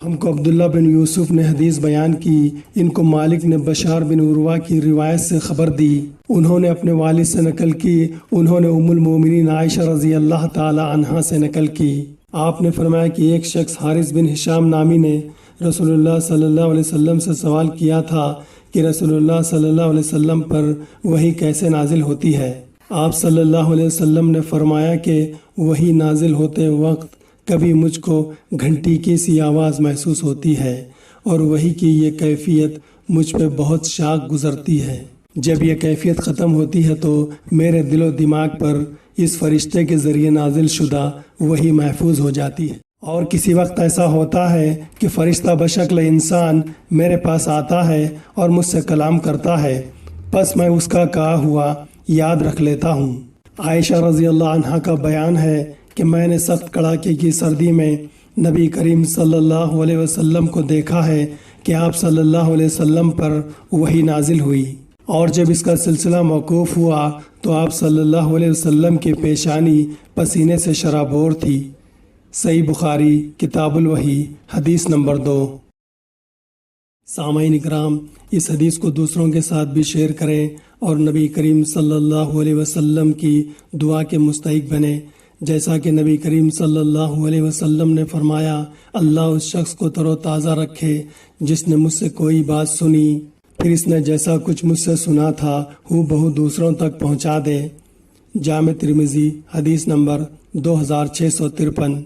ہم کو عبداللہ بن یوسف نے حدیث بیان کی، ان کو مالک نے بشار بن عروہ کی روایت سے خبر دی، انہوں نے اپنے والد سے نقل کی، انہوں نے ام المومنین عائشہ رضی اللہ تعالی عنہا سے نقل کی۔ آپ نے فرمایا کہ ایک شخص حارث بن ہشام نامی نے رسول اللہ صلی اللہ علیہ وسلم سے سوال کیا تھا کہ رسول اللہ صلی اللہ علیہ وسلم پر وحی کیسے نازل ہوتی ہے؟ آپ صلی اللہ علیہ وسلم نے فرمایا کہ وحی نازل ہوتے وقت کبھی مجھ کو گھنٹی کی سی آواز محسوس ہوتی ہے اور وحی کی یہ کیفیت مجھ پہ بہت شاق گزرتی ہے۔ جب یہ کیفیت ختم ہوتی ہے تو میرے دل و دماغ پر اس فرشتے کے ذریعے نازل شدہ وحی محفوظ ہو جاتی ہے، اور کسی وقت ایسا ہوتا ہے کہ فرشتہ بشکل انسان میرے پاس آتا ہے اور مجھ سے کلام کرتا ہے، پس میں اس کا کہا ہوا یاد رکھ لیتا ہوں۔ عائشہ رضی اللہ عنہا کا بیان ہے کہ میں نے سخت کڑاکے کی سردی میں نبی کریم صلی اللہ علیہ وسلم کو دیکھا ہے کہ آپ صلی اللہ علیہ وسلم پر وحی نازل ہوئی، اور جب اس کا سلسلہ موقوف ہوا تو آپ صلی اللہ علیہ وسلم کی پیشانی پسینے سے شرابور تھی۔ صحیح بخاری کتاب الوحی حدیث نمبر 2۔ سامعین اکرام، اس حدیث کو دوسروں کے ساتھ بھی شیئر کریں اور نبی کریم صلی اللہ علیہ وسلم کی دعا کے مستحق بنیں، جیسا کہ نبی کریم صلی اللہ علیہ وسلم نے فرمایا، اللہ اس شخص کو تر و تازہ رکھے جس نے مجھ سے کوئی بات سنی، پھر اس نے جیسا کچھ مجھ سے سنا تھا ہو بہو دوسروں تک پہنچا دے۔ جامع ترمذی حدیث نمبر 2653۔